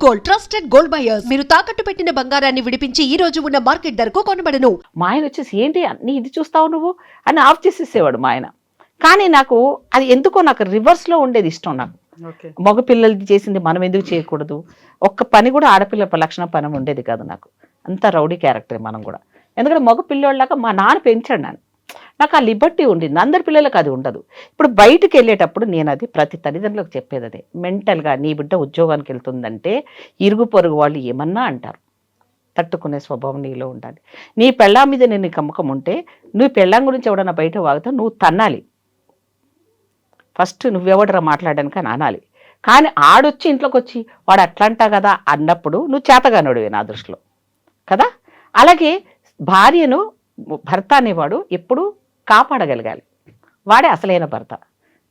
Gold, trusted gold buyers. మీరు తాకట్టు పెట్టిన బంగారాన్ని విడిపించి ఈ రోజు ఉన్న మార్కెట్ ధరకు కొనబడను. మా ఆయన వచ్చేసి ఏంటి అన్ని ఇది చూస్తావు నువ్వు అని ఆఫ్ చేసేసేవాడు మా ఆయన. కానీ నాకు అది ఎందుకో నాకు రివర్స్లో ఉండేది ఇష్టం. నాకు మగ పిల్లలది చేసింది మనం ఎందుకు చేయకూడదు, ఒక్క పని కూడా ఆడపిల్ల లక్షణ పని ఉండేది కాదు నాకు. అంత రౌడీ క్యారెక్టర్ మనం కూడా. ఎందుకంటే మగ పిల్లోళ్ళలాగా మా నాన్న పెంచాడు నన్ను. నాకు ఆ లిబర్టీ ఉండింది, అందరి పిల్లలకు అది ఉండదు. ఇప్పుడు బయటకు వెళ్ళేటప్పుడు నేను అది ప్రతి తల్లిదండ్రులకు చెప్పేది అదే, మెంటల్గా నీ బిడ్డ ఉద్యోగానికి వెళ్తుందంటే ఇరుగు పొరుగు వాళ్ళు ఏమన్నా అంటారు, తట్టుకునే స్వభావం నీలో ఉండాలి. నీ పెళ్ళాం మీద నేను నమ్మకం ఉంటే నువ్వు పెళ్ళాం గురించి ఎవడన్నా బయట వాగితే నువ్వు తన్నాలి. ఫస్ట్ నువ్వెవడరా మాట్లాడడానికి అని అనాలి. కానీ ఆడొచ్చి ఇంట్లోకి వచ్చి వాడు అట్లంటా కదా అన్నప్పుడు నువ్వు చేతగానోడివే నా దృష్టిలో కదా. అలాగే భార్యను భర్త అనేవాడు ఎప్పుడు కాపాడగలగాలి, వాడే అసలైన భర్త.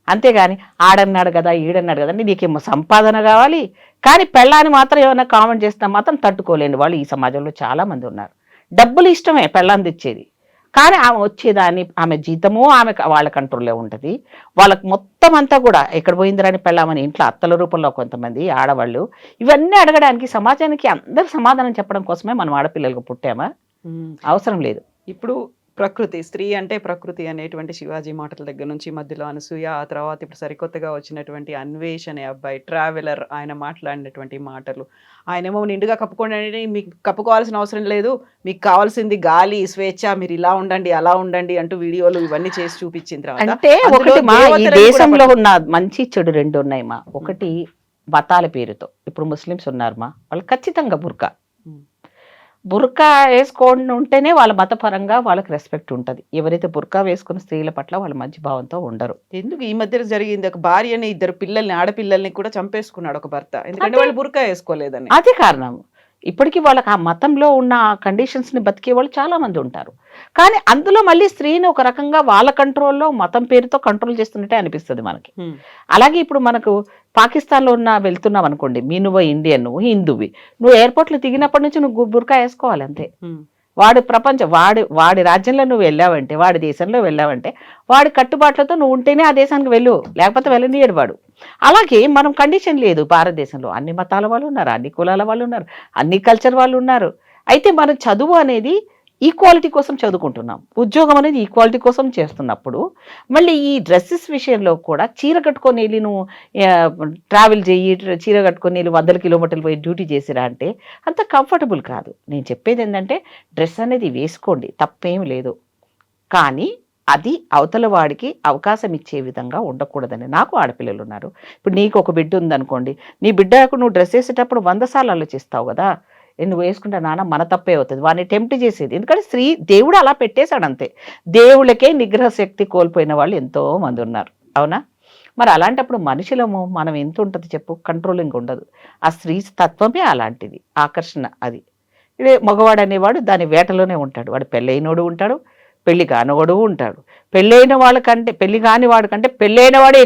అంతేగాని ఆడన్నాడు కదా ఈడన్నాడు కదా నీకేమో సంపాదన కావాలి, కానీ పెళ్ళాన్ని మాత్రం ఏమైనా కామెంట్ చేసినా మాత్రం తట్టుకోలేని వాళ్ళు ఈ సమాజంలో చాలామంది ఉన్నారు. డబ్బులు ఇష్టమే పెళ్ళాన్ని తెచ్చేది, కానీ ఆమె వచ్చేదాన్ని ఆమె జీతము ఆమె వాళ్ళ కంట్రోల్లో ఉంటుంది. వాళ్ళకి మొత్తం అంతా కూడా ఎక్కడ పోయిందిరాని పెళ్ళామని ఇంట్లో అత్తల రూపంలో కొంతమంది ఆడవాళ్ళు ఇవన్నీ అడగడానికి సమాజానికి అందరు సమాధానం చెప్పడం కోసమే మనం ఆడపిల్లలకు పుట్టామా? అవసరం లేదు. ఇప్పుడు ప్రకృతి, స్త్రీ అంటే ప్రకృతి అనేటువంటి శివాజీ మాటల దగ్గర నుంచి మధ్యలో అనసూయ, ఆ తర్వాత ఇప్పుడు సరికొత్తగా వచ్చినటువంటి అన్వేష్ అనే అబ్బాయి ట్రావెలర్, ఆయన మాట్లాడినటువంటి మాటలు, ఆయనేమో నిండుగా కప్పుకోండి, మీకు కప్పుకోవాల్సిన అవసరం లేదు, మీకు కావాల్సింది గాలి స్వేచ్ఛ, మీరు ఇలా ఉండండి అలా ఉండండి అంటూ వీడియోలు ఇవన్నీ చేసి చూపించిన తర్వాత అంటే ఒకటి మా ఈ దేశంలో ఉన్న మంచి చెడు రెండు ఉన్నాయి మా. ఒకటి మతాల పేరుతో ఇప్పుడు ముస్లిమ్స్ ఉన్నారు మా, వాళ్ళు ఖచ్చితంగా బుర్కా వేసుకోండి ఉంటేనే వాళ్ళ మతపరంగా వాళ్ళకి రెస్పెక్ట్ ఉంటుంది. ఎవరైతే బుర్కా వేసుకున్న స్త్రీల పట్ల వాళ్ళ మంచి భావంతో ఉండరు. ఎందుకు ఈ మధ్య జరిగింది, ఒక భార్యని ఇద్దరు పిల్లల్ని ఆడపిల్లల్ని కూడా చంపేసుకున్నాడు ఒక భర్త, ఎందుకంటే వాళ్ళు బుర్కా వేసుకోలేదని. అదే కారణం. ఇప్పటికీ వాళ్ళకి ఆ మతంలో ఉన్న కండిషన్స్ని బతికే వాళ్ళు చాలా మంది ఉంటారు. కానీ అందులో మళ్ళీ స్త్రీని ఒక రకంగా వాళ్ళ కంట్రోల్లో మతం పేరుతో కంట్రోల్ చేస్తున్నట్టే అనిపిస్తుంది మనకి. అలాగే ఇప్పుడు మనకు పాకిస్తాన్లో వెళ్తున్నాం అనుకోండి, నువ్వు ఇండియన్, నువ్వు హిందువి, నువ్వు ఎయిర్పోర్ట్లో దిగినప్పటి నుంచి నువ్వు బుర్కా వేసుకోవాలి అంతే. వాడు ప్రపంచం వాడి రాజ్యంలో నువ్వు వెళ్ళావంటే, వాడి దేశంలో వెళ్ళావంటే వాడి కట్టుబాట్లతో నువ్వు ఉంటేనే ఆ దేశానికి వెళ్ళు, లేకపోతే వెళ్ళనీయడు వాడు. అలాగే మనం కండిషన్ లేదు. భారతదేశంలో అన్ని మతాల వాళ్ళు ఉన్నారు, అన్ని కులాల వాళ్ళు ఉన్నారు, అన్ని కల్చర్ వాళ్ళు ఉన్నారు. అయితే మనం చదువు అనేది ఈక్వాలిటీ కోసం చదువుకుంటున్నాం, ఉద్యోగం అనేది ఈక్వాలిటీ కోసం చేస్తున్నప్పుడు మళ్ళీ ఈ డ్రెస్సెస్ విషయంలో కూడా చీర కట్టుకొని వెళ్ళి నువ్వు ట్రావెల్ చేయి, చీర కట్టుకొని వెళ్ళి 100 కిలోమీటర్లు పోయి డ్యూటీ చేసిరా అంటే అంత కంఫర్టబుల్ కాదు. నేను చెప్పేది ఏంటంటే డ్రెస్ అనేది వేసుకోండి, తప్పేం లేదు, కానీ అది అవతల వాడికి అవకాశం ఇచ్చే విధంగా ఉండకూడదని. నాకు ఆడపిల్లలు ఉన్నారు. ఇప్పుడు నీకు ఒక బిడ్డ ఉందనుకోండి, నీ బిడ్డకు నువ్వు డ్రెస్ వేసేటప్పుడు 100 సార్లు ఆలోచిస్తావు కదా, నువ్వు వేసుకుంటా నాన్న మన తప్పే అవుతుంది, వాడిని టెంప్ట్ చేసేది. ఎందుకంటే దేవుడు అలా పెట్టేశాడు అంతే. దేవుళ్ళకే నిగ్రహ శక్తి కోల్పోయిన వాళ్ళు ఎంతో మంది ఉన్నారు, అవునా? మరి అలాంటప్పుడు మనుషులము మనం ఎంత ఉంటుంది చెప్పు, కంట్రోలింగ్ ఉండదు. ఆ స్త్రీ తత్వమే అలాంటిది, ఆకర్షణ అది. ఇదే మగవాడు అనేవాడు దాని వేటలోనే ఉంటాడు. వాడు పెళ్ళైనోడు ఉంటాడు, పెళ్లి కానివాడు ఉంటాడు. పెళ్ళైన వాళ్ళకంటే పెళ్లి కాని వాడు కంటే పెళ్ళైన వాడే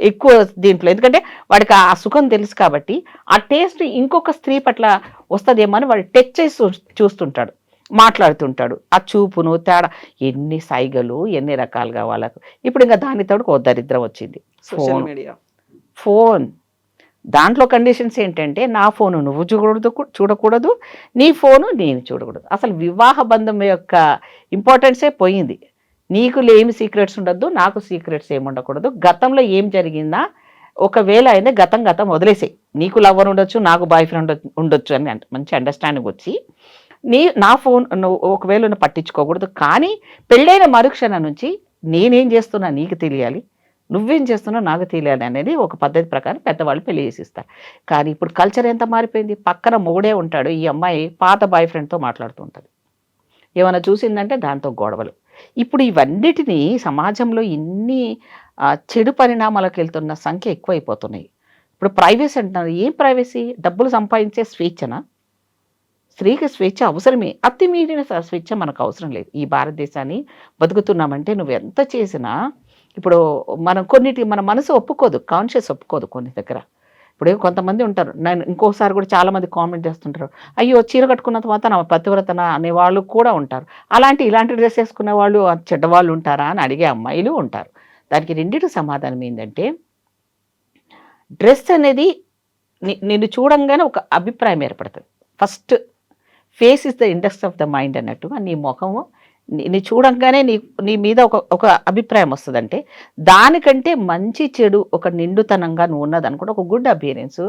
ఎక్కువ దీంట్లో, ఎందుకంటే వాడికి ఆ సుఖం తెలుసు కాబట్టి ఆ టేస్ట్ ఇంకొక స్త్రీ పట్ల వస్తుందేమో అని వాడు టచ్ చేసి చూస్తుంటాడు, మాట్లాడుతుంటాడు. ఆ చూపును తేడా, ఎన్ని సైగలు ఎన్ని రకాలుగా వాళ్ళకు. ఇప్పుడు ఇంకా దానితో ఓ దరిద్రం వచ్చింది, సోషల్ మీడియా, ఫోన్. దాంట్లో కండిషన్స్ ఏంటంటే నా ఫోను నువ్వు చూడకూడదు, నీ ఫోను నేను చూడకూడదు. అసలు వివాహ బంధం యొక్క ఇంపార్టెన్సే పోయింది. నీకు ఏమి సీక్రెట్స్ ఉండద్దు, నాకు సీక్రెట్స్ ఏమి ఉండకూడదు. గతంలో ఏం జరిగిందా ఒకవేళ అయితే గతం వదిలేసాయి. నీకు లవర్ ఉండొచ్చు, నాకు బాయ్ ఫ్రెండ్ ఉండొచ్చు అని మంచి అండర్స్టాండింగ్ వచ్చి నా ఫోన్ నువ్వు ఒకవేళ పట్టించుకోకూడదు. కానీ పెళ్ళైన మరుక్షణం నుంచి నేనేం చేస్తున్నా నీకు తెలియాలి, నువ్వేం చేస్తున్నావు నాకు తెలియాలి అనేది ఒక పద్ధతి ప్రకారం పెద్దవాళ్ళు పెళ్లి చేసిస్తారు. కానీ ఇప్పుడు కల్చర్ ఎంత మారిపోయింది, పక్కన మొగుడే ఉంటాడు, ఈ అమ్మాయి పాత బాయ్ ఫ్రెండ్తో మాట్లాడుతూ ఉంటుంది, ఏమైనా చూసిందంటే దాంతో గొడవలు. ఇప్పుడు ఇవన్నిటినీ సమాజంలో ఇన్ని చెడు పరిణామాలకు వెళ్తున్న సంఖ్య ఎక్కువైపోతున్నాయి. ఇప్పుడు ప్రైవసీ అంటున్నారు, ఏం ప్రైవసీ? డబ్బులు సంపాదించే స్వేచ్ఛన? స్త్రీకి స్వేచ్ఛ అవసరమే, అతి మీరిన స్వేచ్ఛ మనకు అవసరం లేదు. ఈ భారతదేశాన్ని బతుకుతున్నామంటే నువ్వు ఎంత చేసినా ఇప్పుడు మన మనసు ఒప్పుకోదు, కాన్షియస్ ఒప్పుకోదు కొన్ని దగ్గర. ఇప్పుడు కొంతమంది ఉంటారు, నేను ఇంకోసారి కూడా చాలామంది కామెంట్ చేస్తుంటారు, అయ్యో చీర కట్టుకున్నంత మాత్రం పతివ్రతన అనేవాళ్ళు కూడా ఉంటారు. ఇలాంటి డ్రెస్ వేసుకునే వాళ్ళు చెడ్డవాళ్ళు ఉంటారా అని అడిగే అమ్మాయిలు ఉంటారు. దానికి రెండింటి సమాధానం ఏంటంటే, డ్రెస్ అనేది నిన్ను చూడంగానే ఒక అభిప్రాయం ఏర్పడుతుంది. First face is the index of the mind అన్నట్టుగా నీ ముఖము నీ చూడంగానే నీ మీద ఒక అభిప్రాయం వస్తుందంటే దానికంటే మంచి చెడు ఒక నిండుతనంగా నువ్వు ఉన్నదనుకుంటే ఒక గుడ్ అపియరెన్స్,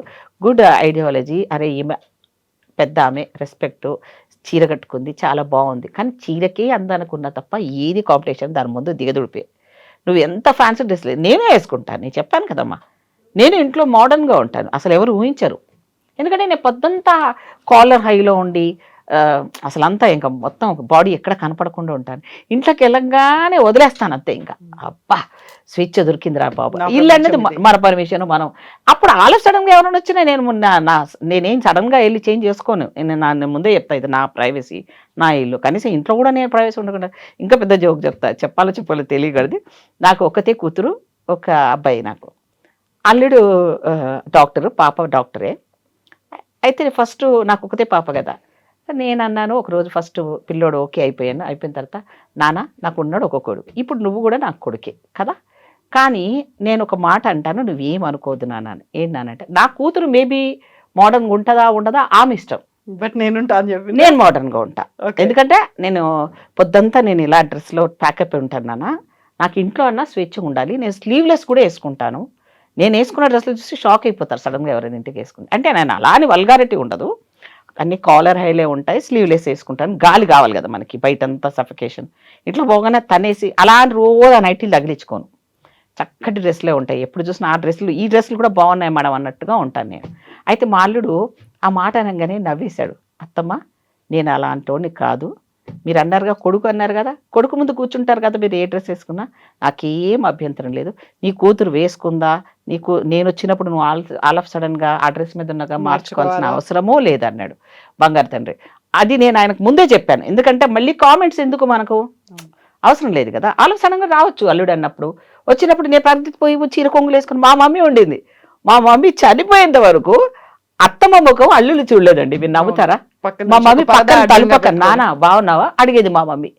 గుడ్ ఐడియాలజీ, అరే ఈమె పెద్ద ఆమె రెస్పెక్ట్, చీర కట్టుకుంది చాలా బాగుంది, కానీ చీరకే అందనుకున్న తప్ప ఏది కాంపిటీషన్ దాని ముందు దిగదుడిపే. నువ్వు ఎంత ఫ్యాన్సీ డ్రెస్ లేదు, నేనే వేసుకుంటాను, నేను చెప్పాను కదమ్మా, నేను ఇంట్లో మోడర్న్గా ఉంటాను, అసలు ఎవరు ఊహించరు. ఎందుకంటే నేను పొద్దంతా కాలర్ హైలో ఉండి అసలు అంతా ఇంకా మొత్తం బాడీ ఎక్కడ కనపడకుండా ఉంటాను. ఇంట్లోకి వెళ్ళంగానే వదిలేస్తాను అంతే. ఇంకా అబ్బా స్విచ్ దొరికిందిరా బాబు, ఇల్లు అనేది మన పర్మిషన్. మనం అప్పుడు సడన్గా ఎవరైనా వచ్చినా నేనేం సడన్గా వెళ్ళి చేంజ్ చేసుకోను. నేను ముందే చెప్తా, ఇది నా ప్రైవసీ, నా ఇల్లు. కనీసం ఇంట్లో కూడా నేను ప్రైవసీ ఉండకుండా ఇంకా పెద్ద జోక్ చెప్పాలో తెలియకూడదు. నాకు ఒకతే కూతురు, ఒక అబ్బాయి. నాకు అల్లుడు డాక్టరు, పాప డాక్టరే. అయితే ఫస్ట్ నాకు ఒకతే పాప కదా, నేను అన్నాను ఒకరోజు ఫస్ట్ పిల్లోడు ఓకే అయిపోయిన తర్వాత, నాన్న నాకు ఉన్నాడు ఒక కొడుకు, ఇప్పుడు నువ్వు కూడా నాకు కొడుకే కదా, కానీ నేను ఒక మాట అంటాను నువ్వేం అనుకోవద్దు నాన్న. ఏంటంటే నా కూతురు మేబీ మోడర్న్గా ఉంటుందా ఉండదా ఆమె ఇష్టం, బట్ నేను మోడర్న్గా ఉంటా. ఎందుకంటే నేను పొద్దంతా నేను ఇలా డ్రెస్లో ప్యాకప్ ఉంటాను నాన్న. నాకు ఇంట్లో అన్నా స్వేచ్ఛగా ఉండాలి. నేను స్లీవ్లెస్ కూడా వేసుకుంటాను. నేను వేసుకున్న డ్రెస్లు చూసి షాక్ అయిపోతారు సడన్గా ఎవరైనా ఇంటికి వేసుకుంటే. అంటే నేను అలా అని వల్గారిటీ ఉండదు, అన్ని కాలర్ హైలే ఉంటాయి, స్లీవ్లెస్ వేసుకుంటాను. గాలి కావాలి కదా మనకి, బయటంతా సఫికేషన్. ఇట్లా పోగానే తనేసి అలా రోజు ఆ నైటీలు తగిలించుకోను, చక్కటి డ్రెస్లే ఉంటాయి. ఎప్పుడు చూసినా ఆ డ్రెస్సులు, ఈ డ్రెస్సులు కూడా బాగున్నాయి మేడం అన్నట్టుగా ఉంటాను నేను. అయితే మా అల్లుడు ఆ మాట అనగానే నవ్వేశాడు. అత్తమ్మ నేను అలాంటోని కాదు, మీరు అన్నారుగా కొడుకు అన్నారు కదా, కొడుకు ముందు కూర్చుంటారు కదా మీరు ఏ డ్రెస్ వేసుకున్నా, నాకేం అభ్యంతరం లేదు. నీ కూతురు వేసుకుందా, నేను వచ్చినప్పుడు నువ్వు ఆల్ ఆఫ్ సడన్గా ఆ డ్రెస్ మీద ఉన్నగా మార్చుకోవాల్సిన అవసరమో లేదన్నాడు బంగారు తండ్రి. అది నేను ఆయనకు ముందే చెప్పాను, ఎందుకంటే మళ్ళీ కామెంట్స్ ఎందుకు, మనకు అవసరం లేదు కదా. ఆల్ ఆఫ్ సడన్గా రావచ్చు అల్లుడు అన్నప్పుడు. వచ్చినప్పుడు నేను పరిగెత్తిపోయి చీర కొంగులు వేసుకుని మా మమ్మీ ఉండింది. మా మమ్మీ చనిపోయేంత వరకు అత్తమ్మ ముఖం అల్లులు చూడలేదండి. మీరు నవ్వుతారా? మా మమ్మీ పక్కన తలుపక్కన నాన్న బాగున్నావా అడిగేది మా మమ్మీ.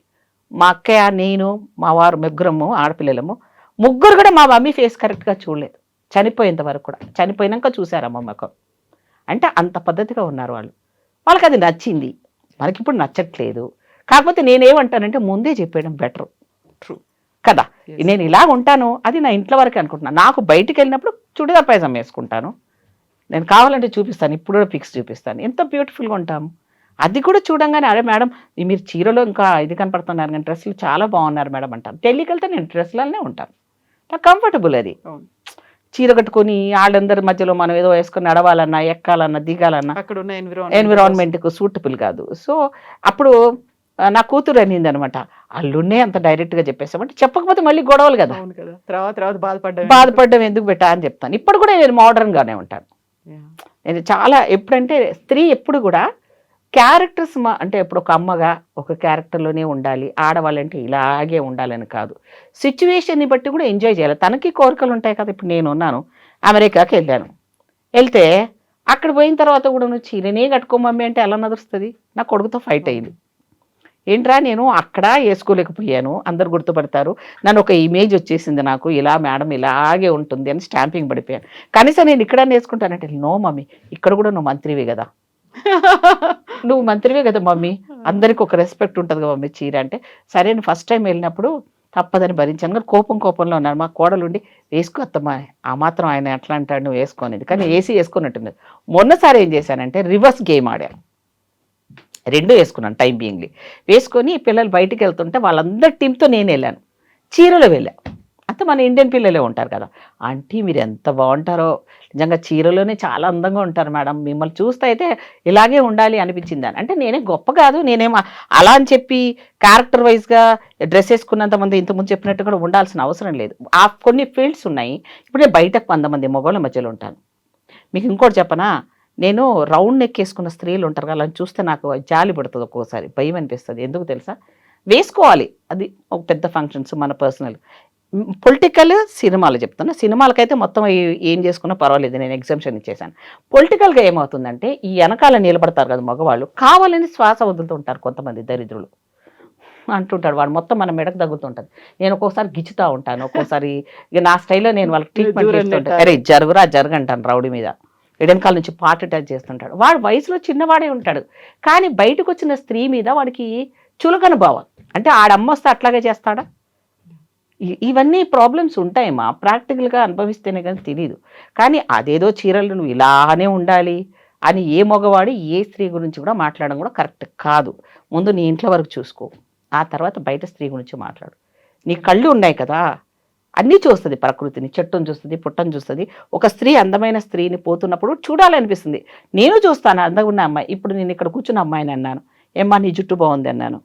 మా అక్కయ్య, నేను, మా వారు ముగ్గురము ఆడపిల్లలము, ముగ్గురు కూడా మా మమ్మీ ఫేస్ కరెక్ట్గా చూడలేదు చనిపోయేంత వరకు కూడా. చనిపోయినాక చూసారమ్మ ముఖం. అంటే అంత పద్ధతిగా ఉన్నారు వాళ్ళు. వాళ్ళకి అది నచ్చింది, మనకి ఇప్పుడు నచ్చట్లేదు. కాకపోతే నేనేమంటానంటే ముందే చెప్పేయడం బెటర్ కదా. నేను ఇలా ఉంటాను, అది నా ఇంట్లో వరకే అనుకుంటున్నాను. నాకు బయటికి వెళ్ళినప్పుడు చుడిదార్ పైజామా వేసుకుంటాను. నేను కావాలంటే చూపిస్తాను, ఇప్పుడు కూడా పిక్స్ చూపిస్తాను, ఎంత బ్యూటిఫుల్గా ఉంటాము. అది కూడా చూడంగానే అరే మేడం మీరు చీరలో ఇంకా ఇది కనపడుతున్నారు కానీ డ్రెస్సులు చాలా బాగున్నారు మేడం అంటాను. ఢిల్లీకి వెళ్తే నేను డ్రెస్లనే ఉంటాను, నాకు కంఫర్టబుల్. అది చీర కట్టుకొని వాళ్ళందరి మధ్యలో మనం ఏదో వేసుకొని నడవాలన్నా, ఎక్కాలన్నా, దిగాలన్నా అక్కడ ఉన్న ఎన్విరాన్మెంట్కు సూటబుల్ కాదు. సో అప్పుడు నా కూతురు అనింది అనమాట, అల్లున్నే అంత డైరెక్ట్గా చెప్పేసామంటే చెప్పకపోతే మళ్ళీ గొడవలు కదా, తర్వాత బాధపడ్డం ఎందుకు పెట్టా అని చెప్తాను. ఇప్పుడు కూడా నేను మోడర్న్గానే ఉంటాను. నేను చాలా ఎప్పుడంటే స్త్రీ ఎప్పుడు కూడా క్యారెక్టర్స్ అంటే ఇప్పుడు ఒక అమ్మగా ఒక క్యారెక్టర్లోనే ఉండాలి, ఆడవాళ్ళంటే ఇలాగే ఉండాలని కాదు, సిచ్యువేషన్ని బట్టి కూడా ఎంజాయ్ చేయాలి. తనకి కోరికలు ఉంటాయి కదా. ఇప్పుడు నేను ఉన్నాను, అమెరికాకి వెళ్ళాను, వెళ్తే అక్కడ పోయిన తర్వాత కూడా నువ్వు చీరనే కట్టుకోమమ్మీ అంటే ఎలా నదుస్తుంది? నా కొడుకుతో ఫైట్ అయింది. ఏంట్రా నేను అక్కడ వేసుకోలేకపోయాను, అందరు గుర్తుపడతారు, నన్ను ఒక ఇమేజ్ వచ్చేసింది నాకు, ఇలా మేడం ఇలాగే ఉంటుంది అని స్టాంపింగ్ పడిపోయాను. కనీసం నేను ఇక్కడ వేసుకుంటానంటే నో మమ్మీ, ఇక్కడ కూడా నువ్వు మంత్రివే కదా, నువ్వు మంత్రివే కదా మమ్మీ, అందరికి ఒక రెస్పెక్ట్ ఉంటుంది కదా మమ్మీ చీర అంటే. సరే నేను ఫస్ట్ టైం వెళ్ళినప్పుడు తప్పదని భరించాను, కానీ కోపంలో ఉన్నాను. మా కోడలుండి వేసుకో అత్తమ్మా, ఆ మాత్రం ఆయన ఎట్లా అంటాడు నువ్వు వేసుకోనేది, కానీ ఏసీ వేసుకున్నట్టుంది. మొన్నసారి ఏం చేశానంటే రివర్స్ గేమ్ ఆడాను, రెండు వేసుకున్నాను టైం బీయింగ్లీ. వేసుకొని పిల్లలు బయటికి వెళ్తుంటే వాళ్ళందరి టీంతో నేను వెళ్ళాను, చీరలో వెళ్ళాను. అంతే మన ఇండియన్ పిల్లలే ఉంటారు కదా, ఆంటీ మీరు ఎంత బాగుంటారో నిజంగా చీరలోనే చాలా అందంగా ఉంటారు మేడం, మిమ్మల్ని చూస్తే అయితే ఇలాగే ఉండాలి అనిపించింది అని. అంటే నేనే గొప్ప కాదు, నేనేమో అలా అని చెప్పి క్యారెక్టర్ వైజ్గా డ్రెస్ వేసుకున్నంత మంది ఇంతకుముందు చెప్పినట్టు కూడా ఉండాల్సిన అవసరం లేదు. ఆ కొన్ని ఫీల్డ్స్ ఉన్నాయి. ఇప్పుడు నేను బయటకు 100 మంది మగవాళ్ళ మధ్యలో ఉంటాను. మీకు ఇంకోటి చెప్పనా, నేను రౌండ్ నెక్ వేసుకున్న స్త్రీలు ఉంటారు కదా, అలా చూస్తే నాకు జాలి పడుతుంది, ఒక్కోసారి భయం అనిపిస్తుంది. ఎందుకు తెలుసా? వేసుకోవాలి, అది ఒక పెద్ద ఫంక్షన్స్ మన పర్సనల్. పొలిటికల్ సినిమాలు చెప్తున్నా, సినిమాలకైతే మొత్తం ఏం చేసుకున్నా పర్వాలేదు, నేను ఎగ్జామ్షన్ ఇచ్చేసాను. పొలిటికల్గా ఏమవుతుందంటే ఈ వెనకాల నిలబడతారు కదా మగవాళ్ళు, కావాలని శ్వాస వదులుతుంటారు కొంతమంది దరిద్రులు అంటుంటాడు, వాడు మొత్తం మన మెడకు తగ్గుతుంటుంది. నేను ఒక్కోసారి గిచ్చుతూ ఉంటాను, ఒక్కోసారి ఇక నా స్టైల్లో నేను వాళ్ళకి ట్రీట్మెంట్ చేస్తుంటాను. అరే జరుగురా జరగంటాను రౌడీ మీద, ఎడెనకాల నుంచి పార్ట్ అటాచ్ చేస్తుంటాడు. వాడు వయసులో చిన్నవాడే ఉంటాడు, కానీ బయటకు వచ్చిన స్త్రీ మీద వాడికి చులకన భావం. అంటే ఆడమ్మ వస్తే అట్లాగే చేస్తాడా? ఇవన్నీ ప్రాబ్లమ్స్ ఉంటాయమ్మా, ప్రాక్టికల్గా అనుభవిస్తేనే కానీ తెలియదు. కానీ అదేదో చీరలు నువ్వు ఇలానే ఉండాలి అని ఏ మగవాడు ఏ స్త్రీ గురించి కూడా మాట్లాడడం కూడా కరెక్ట్ కాదు. ముందు నీ ఇంట్లో వరకు చూసుకో, ఆ తర్వాత బయట స్త్రీ గురించి మాట్లాడు. నీ కళ్ళు ఉన్నాయి కదా, అన్నీ చూస్తుంది, ప్రకృతిని, చెట్టును చూస్తుంది, పుట్టను చూస్తుంది. ఒక స్త్రీ అందమైన స్త్రీని పోతున్నప్పుడు చూడాలనిపిస్తుంది. నేను చూస్తాను అందంగా ఉన్న అమ్మాయి. ఇప్పుడు నేను ఇక్కడ కూర్చున్న అమ్మాయిని అన్నాను, ఏమ్మా నీ జుట్టు బాగుంది అన్నాను.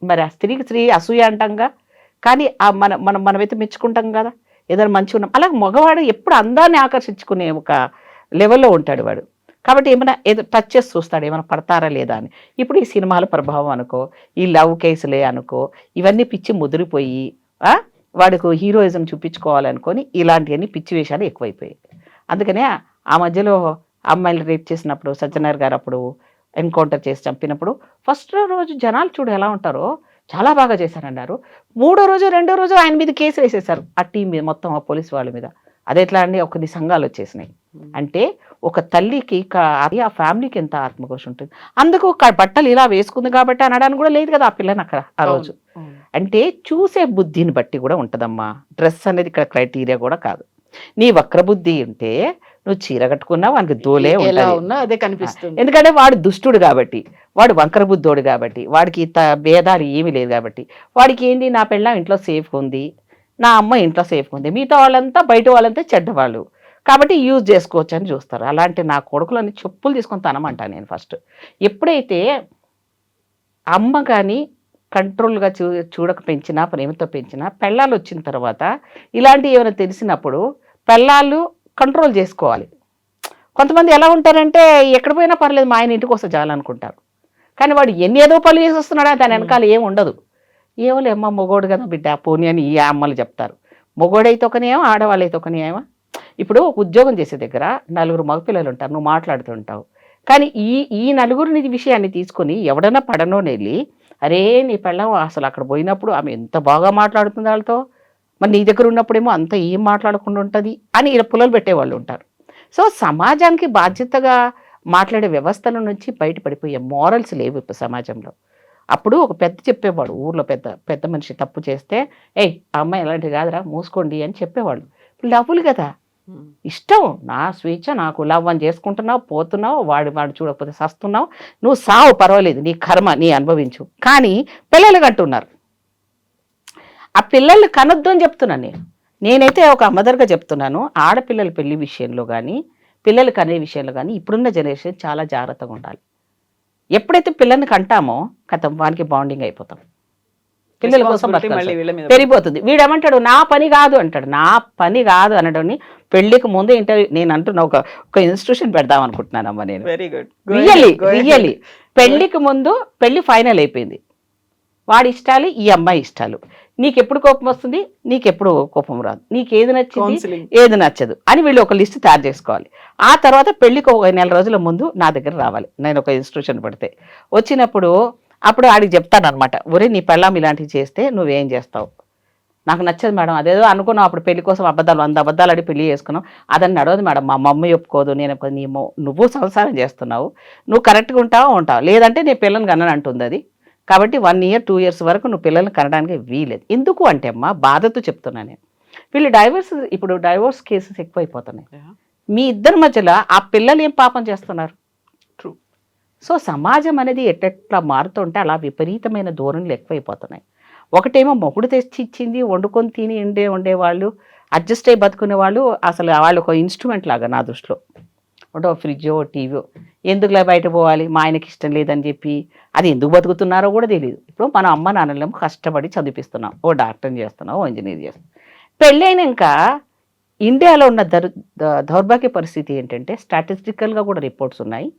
మరి ఆ స్త్రీకి స్త్రీ అసూయ అంటాంగా, కానీ మనమైతే మెచ్చుకుంటాం కదా ఏదైనా మంచిగా ఉన్నాం. అలాగే మగవాడు ఎప్పుడు అందాన్ని ఆకర్షించుకునే ఒక లెవెల్లో ఉంటాడు వాడు. కాబట్టి ఏమైనా ఏదో టచ్ చేసి చూస్తాడు, ఏమైనా పడతారా లేదా అని. ఇప్పుడు ఈ సినిమాల ప్రభావం అనుకో, ఈ లవ్ కేసులే అనుకో, ఇవన్నీ పిచ్చి ముదిరిపోయి వాడికి హీరోయిజం చూపించుకోవాలనుకొని ఇలాంటివన్నీ పిచ్చి వేషాలు ఎక్కువైపోయాయి. అందుకనే ఆ మధ్యలో అమ్మాయిలు రేప్ చేసినప్పుడు సజ్జనార్ గారు అప్పుడు ఎన్కౌంటర్ చేసి చంపినప్పుడు ఫస్ట్ రోజు జనాలు చూడు ఎలా ఉంటారో, చాలా బాగా చేశారన్నారు. మూడో రోజు రెండో రోజు ఆయన మీద కేసు వేసేసారు, ఆ టీం మీద మొత్తం, ఆ పోలీసు వాళ్ళ మీద. అది ఎట్లా అండి, కొన్ని సంఘాలు వచ్చేసినాయి. అంటే ఒక తల్లికి ఆ ఫ్యామిలీకి ఎంత ఆత్మకోశం ఉంటుంది. అందుకు బట్టలు ఇలా వేసుకుంది కాబట్టి అనడానికి కూడా లేదు కదా ఆ పిల్లని అక్కడ ఆ రోజు. అంటే చూసే బుద్ధిని బట్టి కూడా ఉంటుందమ్మా. డ్రెస్ అనేది ఇక్కడ క్రైటీరియా కూడా కాదు. నీ వక్ర బుద్ధి ఉంటే నువ్వు చీర కట్టుకున్నా వానికి దోలే ఉంటుంది, అదే కనిపిస్తుంది. ఎందుకంటే వాడు దుష్టుడు కాబట్టి, వాడు వంకర బుద్ధోడు కాబట్టి, వాడికి భేదాలు ఏమీ లేదు కాబట్టి, వాడికి ఏంది, నా పెళ్ళాం ఇంట్లో సేఫ్గా ఉంది, నా అమ్మ ఇంట్లో సేఫ్గా ఉంది, మిగతా వాళ్ళంతా బయట వాళ్ళంతా చెడ్డవాళ్ళు కాబట్టి యూజ్ చేసుకోవచ్చు అని చూస్తారు. అలాంటి నా కొడుకులని చెప్పులు తీసుకొని తనమంటా నేను ఫస్ట్. ఎప్పుడైతే అమ్మ కానీ కంట్రోల్గా చూడక పెంచినా, ప్రేమతో పెంచినా, పెళ్ళాలు వచ్చిన తర్వాత ఇలాంటివి ఏమైనా తెలిసినప్పుడు పెళ్ళాలు కంట్రోల్ చేసుకోవాలి. కొంతమంది ఎలా ఉంటారంటే ఎక్కడ పోయినా పర్లేదు మా ఆయన ఇంటికి వస్తే చాలనుకుంటారు, కానీ వాడు ఏదో పనులు చేసి వస్తున్నాడా దాని వెనకాల ఏం ఉండదు. ఏమోలే అమ్మ మొగోడు కదా బిడ్డ పోనీ అని ఈ అమ్మలు చెప్తారు. మొగోడైతే ఒకనేమో, ఆడవాళ్ళైతే ఒకనేమో. ఇప్పుడు ఉద్యోగం చేసే దగ్గర 4 మగపిల్లలు ఉంటారు, నువ్వు మాట్లాడుతుంటావు, కానీ ఈ నలుగురిని విషయాన్ని తీసుకొని ఎవడన్నా పడనోని వెళ్ళి, అరే నీ పెళ్ళం అసలు అక్కడ పోయినప్పుడు ఆమె ఎంత బాగా మాట్లాడుతుంది వాళ్ళతో, మరి నీ దగ్గర ఉన్నప్పుడేమో అంత ఏం మాట్లాడకుండా ఉంటుంది అని ఇలా పుల్లలు పెట్టేవాళ్ళు ఉంటారు. సో సమాజానికి బాధ్యతగా మాట్లాడే వ్యవస్థల నుంచి బయటపడిపోయే మోరల్స్ లేవు ఇప్పుడు సమాజంలో. అప్పుడు ఒక పెద్ద చెప్పేవాడు, ఊర్లో పెద్ద మనిషి తప్పు చేస్తే, ఏయ్ ఆ అమ్మాయి ఎలాంటివి కాదురా మూసుకోండి అని చెప్పేవాళ్ళు. లవ్వులు కదా, ఇష్టం, నా స్వేచ్ఛ, నాకు లవ్ అని చేసుకుంటున్నావు, పోతున్నావు, వాడు చూడకపోతే సస్తున్నావు, నువ్వు సావు పర్వాలేదు, నీ కర్మ నీ అనుభవించు. కానీ పిల్లలు కంటున్నారు, ఆ పిల్లల్ని కనొద్దు అని చెప్తున్నాను నేనైతే ఒక మదర్గా చెప్తున్నాను. ఆడపిల్లల పెళ్లి విషయంలో కానీ పిల్లలు కనే విషయంలో కానీ ఇప్పుడున్న జనరేషన్ చాలా జాగ్రత్తగా ఉండాలి. ఎప్పుడైతే పిల్లల్ని కంటామో కథం వానికి బాండింగ్ అయిపోతాం, పిల్లల కోసం పెరిగిపోతుంది. వీడేమంటాడు నా పని కాదు అంటాడు. నా పని కాదు అనడాన్ని పెళ్లికి ముందు ఇంటర్వ్యూ నేను అంటున్నా, ఒక ఇన్స్టిట్యూషన్ పెడదాం అనుకుంటున్నానమ్మా నేను. రియల్లీ పెళ్లికి ముందు పెళ్లి ఫైనల్ అయిపోయింది, వాడి ఇష్టాలు ఈ అమ్మాయి ఇష్టాలు, నీకెప్పుడు కోపం వస్తుంది, నీకెప్పుడు కోపం రాదు, నీకేది నచ్చింది ఏది నచ్చదు అని వీళ్ళు ఒక లిస్ట్ తయారు చేసుకోవాలి. ఆ తర్వాత పెళ్లికి ఒక 1 నెల రోజుల ముందు నా దగ్గర రావాలి, నేను ఒక ఇన్స్టిట్యూషన్ పెడితే. వచ్చినప్పుడు అప్పుడు ఆడికి చెప్తాను అనమాట, ఒరే నీ పెళ్ళాం ఇలాంటివి చేస్తే నువ్వేం చేస్తావు, నాకు నచ్చదు మేడం, అదేదో అనుకున్నావు అప్పుడు పెళ్లి కోసం 100 అబద్ధాలు అడిగి పెళ్లి చేసుకున్నావు, అదని నడవదు మేడం, మా మమ్మీ ఒప్పుకోదు, నేను నువ్వు సంసారం చేస్తున్నావు, నువ్వు కరెక్ట్గా ఉంటావు, లేదంటే నీ పిల్లల్ని కనని అంటుంది అది. కాబట్టి 1 year 2 years వరకు నువ్వు పిల్లల్ని కనడానికి వీలేదు. ఎందుకు అంటే అమ్మా బాధతో చెప్తున్నాను నేను, వీళ్ళు ఇప్పుడు డైవోర్స్ కేసెస్ ఎక్కువైపోతున్నాయి. మీ ఇద్దరి మధ్యలో ఆ పిల్లలు ఏం పాపం చేస్తున్నారు? ట్రూ. సో సమాజం అనేది ఎట్లా మారుతుంటే అలా విపరీతమైన ధోరణులు ఎక్కువైపోతున్నాయి. ఒకటేమో మొగుడు తెచ్చి ఇచ్చింది వండుకొని తిని ఉండేవాళ్ళు, అడ్జస్ట్ అయ్యి బతుకునే వాళ్ళు, అసలు వాళ్ళు ఒక ఇన్స్ట్రుమెంట్ లాగా నా దృష్టిలో. ఒక ఫ్రిడ్జో టీవో ఎందుకులా బయట పోవాలి, మా ఆయనకి ఇష్టం లేదని చెప్పి అది ఎందుకు బతుకుతున్నారో కూడా తెలియదు. ఇప్పుడు మన అమ్మ నాన్నలేమో కష్టపడి చదివిస్తున్నాం, ఓ డాక్టర్ని చేస్తున్నాం, ఓ ఇంజనీర్ చేస్తున్నాం. పెళ్ళైనాక ఇండియాలో ఉన్న దౌర్భాగ్య పరిస్థితి ఏంటంటే స్టాటిస్టికల్గా కూడా రిపోర్ట్స్ ఉన్నాయి,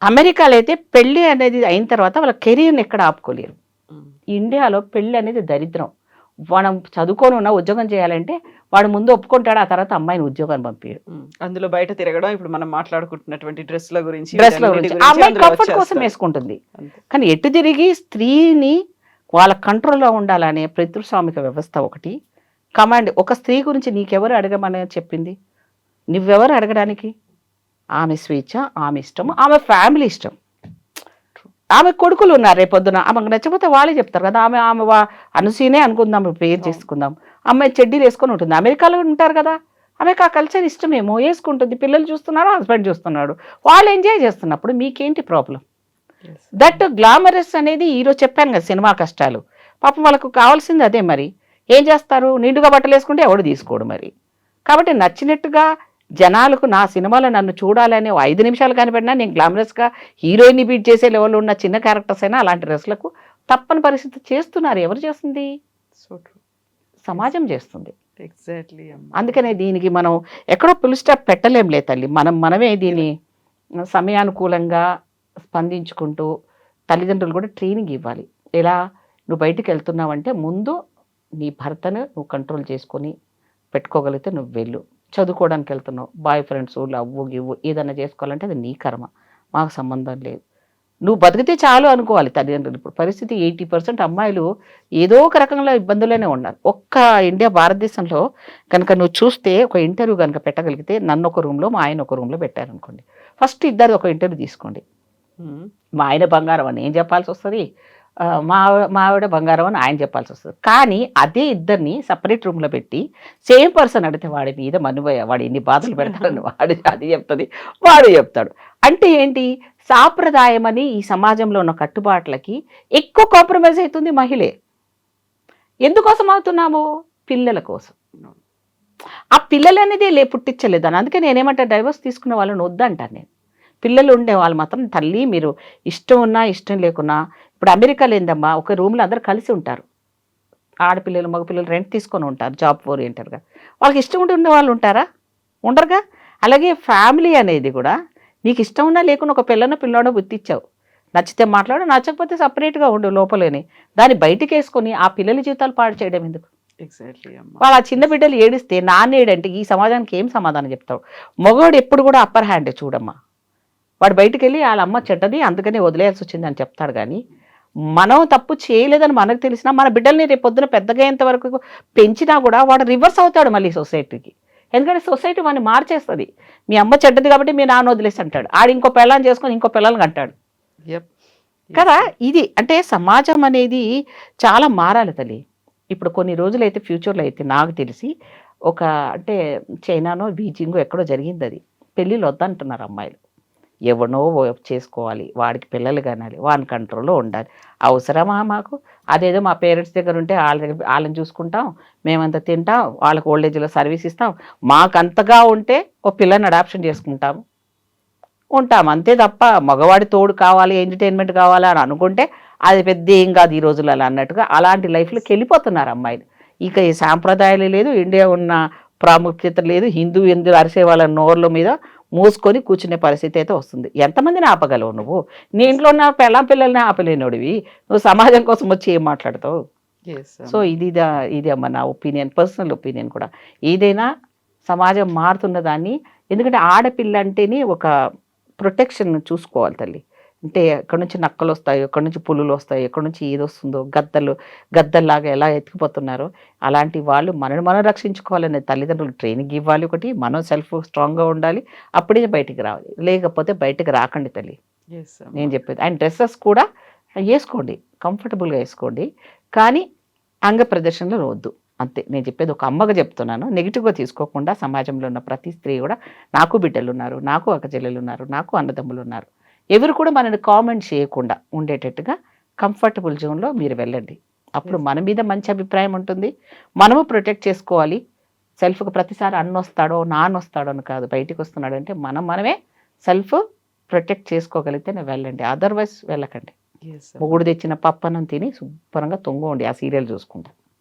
అమెరికాలో అయితే పెళ్ళి అనేది అయిన తర్వాత వాళ్ళ కెరీర్ని ఎక్కడ ఆపుకోలేరు. ఇండియాలో పెళ్ళి అనేది దరిద్రం. మనం చదువుకొని ఉన్న ఉద్యోగం చేయాలంటే వాడు ముందు ఒప్పుకుంటాడు, ఆ తర్వాత అమ్మాయిని ఉద్యోగాన్ని పంపించాడు. అందులో బయట తిరగడం, ఇప్పుడు మనం మాట్లాడుకుంటున్నటువంటి డ్రెస్ల గురించి అమ్మాయి కంఫర్ట్ కోసం వేసుకుంటుంది. కానీ ఎటు తిరిగి స్త్రీని వాళ్ళ కంట్రోల్లో ఉండాలనే పితృస్వామిక వ్యవస్థ ఒకటి, కమాండ్. ఒక స్త్రీ గురించి నీకెవరు అడగమని చెప్పింది? నువ్వెవరు అడగడానికి? ఆమె స్వేచ్ఛ, ఆమె ఇష్టం, ఆమె ఫ్యామిలీ ఇష్టం. ఆమె కొడుకులు ఉన్నారు, రేపొద్దున ఆమెకు నచ్చకపోతే వాళ్ళే చెప్తారు కదా. ఆమె అనుసీనే అనుకుందాం, పేరు చేసుకుందాం. అమ్మాయి చెడ్డీలు వేసుకొని ఉంటుంది, అమెరికాలో ఉంటారు కదా, ఆమెకు ఆ కల్చర్ ఇష్టమేమో, వేసుకుంటుంది. పిల్లలు చూస్తున్నారు, హస్బెండ్ చూస్తున్నాడు, వాళ్ళు ఎంజాయ్ చేస్తున్నప్పుడు మీకేంటి ప్రాబ్లం? దట్ గ్లామరస్ అనేది ఈరోజు చెప్పాను కదా, సినిమా కష్టాలు. పాపం వాళ్ళకు కావాల్సింది అదే. మరి ఏం చేస్తారు? నిండుగా బట్టలు వేసుకుంటే ఎవడు తీసుకోడు మరి. కాబట్టి నచ్చినట్టుగా జనాలకు నా సినిమాలో నన్ను చూడాలని 5 నిమిషాలు కనిపెట్టినా నేను గ్లామరస్గా హీరోయిన్ని బీట్ చేసే లెవెల్లో ఉన్న చిన్న క్యారెక్టర్స్ అయినా అలాంటి డ్రెస్లకు తప్పని పరిస్థితి చేస్తున్నారు. ఎవరు చేస్తుంది? సమాజం చేస్తుంది. ఎగ్జాక్ట్లీ. అందుకనే దీనికి మనం ఎక్కడో ఫుల్ స్టాప్ పెట్టలేంలే తల్లి. మనమే దీన్ని సమయానుకూలంగా స్పందించుకుంటూ తల్లిదండ్రులు కూడా ట్రైనింగ్ ఇవ్వాలి. ఎలా నువ్వు బయటికి వెళ్తున్నావంటే ముందు నీ భర్తను నువ్వు కంట్రోల్ చేసుకొని పెట్టుకోగలిగితే నువ్వు వెళ్ళు. చదువుకోవడానికి వెళ్తున్నావు, బాయ్ ఫ్రెండ్స్, లవ్వు గివ్వు ఏదైనా చేసుకోవాలంటే అది నీ కర్మ, మాకు సంబంధం లేదు. నువ్వు బతికితే చాలు అనుకోవాలి తల్లిదండ్రులు. ఇప్పుడు పరిస్థితి 80% అమ్మాయిలు ఏదో ఒక రకంలో ఇబ్బందుల్లోనే ఉన్నారు. ఇండియా భారతదేశంలో కనుక నువ్వు చూస్తే ఒక ఇంటర్వ్యూ కనుక పెట్టగలిగితే, నన్ను ఒక రూమ్లో మా ఆయన ఒక రూమ్లో పెట్టారనుకోండి, ఫస్ట్ ఇద్దరు ఒక ఇంటర్వ్యూ తీసుకోండి. మా ఆయన బంగారం అని ఏం చెప్పాల్సి వస్తుంది, మా ఆవిడ బంగారం అని ఆయన చెప్పాల్సి వస్తుంది. కానీ అదే ఇద్దరిని సపరేట్ రూమ్లో పెట్టి సేమ్ పర్సన్ అడిగితే వాడి మీద వాడు ఎన్ని బాధలు పెడతాడని వాడు అది చెప్తుంది, వాడు చెప్తాడు. అంటే ఏంటి? సాంప్రదాయం అని ఈ సమాజంలో ఉన్న కట్టుబాట్లకి ఎక్కువ కాంప్రమైజ్ అవుతుంది మహిళే. ఎందుకోసం అవుతున్నాము? పిల్లల కోసం. ఆ పిల్లలు అనేది పుట్టించలేదని. అందుకే నేనేమంటా, డైవర్స్ తీసుకున్న వాళ్ళని వద్దంటాను నేను. పిల్లలు ఉండే వాళ్ళు మాత్రం తల్లి మీరు ఇష్టం ఉన్నా ఇష్టం లేకున్నా, ఇప్పుడు అమెరికాలో ఏందమ్మా, ఒక రూమ్లో అందరూ కలిసి ఉంటారు, ఆడపిల్లలు మగపిల్లలు రెంట్ తీసుకొని ఉంటారు, జాబ్ ఓరియంటెడ్గా. వాళ్ళకి ఇష్టం ఉండే వాళ్ళు ఉంటారా? ఉండరుగా. అలాగే ఫ్యామిలీ అనేది కూడా నీకు ఇష్టం ఉన్నా లేకున్నా ఒక పిల్లాడో గుర్తించావు, నచ్చితే మాట్లాడు, నచ్చకపోతే సపరేట్గా ఉండు లోపలేని. దాన్ని బయటికి వేసుకొని ఆ పిల్లల జీవితాలు పాడు చేయడం ఎందుకు? ఎగ్జాక్ట్లీ. వాళ్ళు ఆ చిన్న బిడ్డలు ఏడిస్తే నాన్నేడంటే ఈ సమాజానికి ఏం సమాధానం చెప్తావు? మగవాడు ఎప్పుడు కూడా అప్పర్ హ్యాండ్ చూడమ్మా. వాడు బయటికి వెళ్ళి వాళ్ళ అమ్మ చెడ్డది అందుకని వదిలేయాల్సి వచ్చింది అని చెప్తాడు. కానీ మనం తప్పు చేయలేదని మనకు తెలిసినా మన బిడ్డల్ని రేపు పొద్దున పెద్దగా అయ్యేంత వరకు పెంచినా కూడా వాడు రివర్స్ అవుతాడు మళ్ళీ సొసైటీకి. ఎందుకంటే సొసైటీ వాడిని మార్చేస్తుంది. మీ అమ్మ చెడ్డది కాబట్టి మీ నాన్న వదిలేసి అంటాడు, ఆడు ఇంకో పిల్లని చేసుకొని ఇంకో పిల్లల్ని అంటాడు కదా. ఇది అంటే సమాజం అనేది చాలా మారాలి తల్లి. ఇప్పుడు కొన్ని రోజులైతే ఫ్యూచర్లో అయితే నాకు తెలిసి అంటే చైనానో బీజింగో ఎక్కడో జరిగింది, అది పెళ్ళిళ్ళు వద్దంటున్నారు అమ్మాయిలు. ఎవనో చేసుకోవాలి, వాడికి పిల్లలు కనాలి, వాని కంట్రోల్లో ఉండాలి. అవసరమా మాకు? అదేదో మా పేరెంట్స్ దగ్గర ఉంటే వాళ్ళని చూసుకుంటాం, మేమంతా తింటాం, వాళ్ళకి ఓల్డేజ్లో సర్వీస్ ఇస్తాం, మాకంతగా ఉంటే ఓ పిల్లని అడాప్షన్ చేసుకుంటాం అంతే తప్ప మగవాడి తోడు కావాలి, ఎంటర్టైన్మెంట్ కావాలి అని అనుకుంటే అది పెద్ద ఏం కాదు ఈ రోజులలో అన్నట్టుగా అలాంటి లైఫ్లోకి వెళ్ళిపోతున్నారు అమ్మాయిలు. ఇక ఈ సాంప్రదాయాలు లేదు, ఇండియా ఉన్న ప్రాముఖ్యత లేదు, హిందూ అరిసే వాళ్ళ నోర్ల మీద మూసుకొని కూర్చునే పరిస్థితి అయితే వస్తుంది. ఎంతమందిని ఆపగలవు నువ్వు? నీ ఇంట్లో ఉన్న పిల్లల్ని ఆపలేనోడివి, నువ్వు సమాజం కోసం వచ్చి ఏం మాట్లాడతావు? సో ఇది అమ్మ నా ఒపీనియన్, పర్సనల్ ఒపీనియన్ కూడా. ఏదైనా సమాజం మారుతున్న దాన్ని, ఎందుకంటే ఆడపిల్ల అంటేనే ఒక ప్రొటెక్షన్ చూసుకోవాలి తల్లి. అంటే ఎక్కడి నుంచి నక్కలు వస్తాయి, ఎక్కడి నుంచి పులులు వస్తాయి, ఎక్కడి నుంచి ఏది వస్తుందో, గద్దల్లాగా ఎలా ఎత్తుకుపోతున్నారో అలాంటి వాళ్ళు మనం రక్షించుకోవాలనే తల్లిదండ్రులు ట్రైనింగ్ ఇవ్వాలి. ఒకటి మనం సెల్ఫ్ స్ట్రాంగ్గా ఉండాలి, అప్పుడే బయటికి రావాలి. లేకపోతే బయటికి రాకండి తల్లి నేను చెప్పేది. అండ్ డ్రెస్సెస్ కూడా వేసుకోండి, కంఫర్టబుల్గా వేసుకోండి, కానీ అంగ ప్రదర్శనలు వద్దు అంతే. నేను చెప్పేది ఒక అమ్మగా చెప్తున్నాను, నెగిటివ్గా తీసుకోకుండా. సమాజంలో ఉన్న ప్రతి స్త్రీ కూడా, నాకు బిడ్డలు ఉన్నారు, నాకు అక్కచెల్లెలు ఉన్నారు, నాకు అన్నదమ్ములు ఉన్నారు, ఎవరు కూడా మనని కామెంట్ చేయకుండా ఉండేటట్టుగా కంఫర్టబుల్ జోన్లో మీరు వెళ్ళండి. అప్పుడు మన మీద మంచి అభిప్రాయం ఉంటుంది, మనము ప్రొటెక్ట్ చేసుకోవాలి. సెల్ఫ్కి ప్రతిసారి అన్నొస్తాడో నాన్నొస్తాడో అని కాదు, బయటికి వస్తున్నాడు అంటే మనమే సెల్ఫ్ ప్రొటెక్ట్ చేసుకోగలిగితే వెళ్ళండి, అదర్వైజ్ వెళ్ళకండి. మొగుడు తెచ్చిన పప్పనం తిని శుభ్రంగా తొంగండి, ఆ సీరియల్ చూసుకుంటా.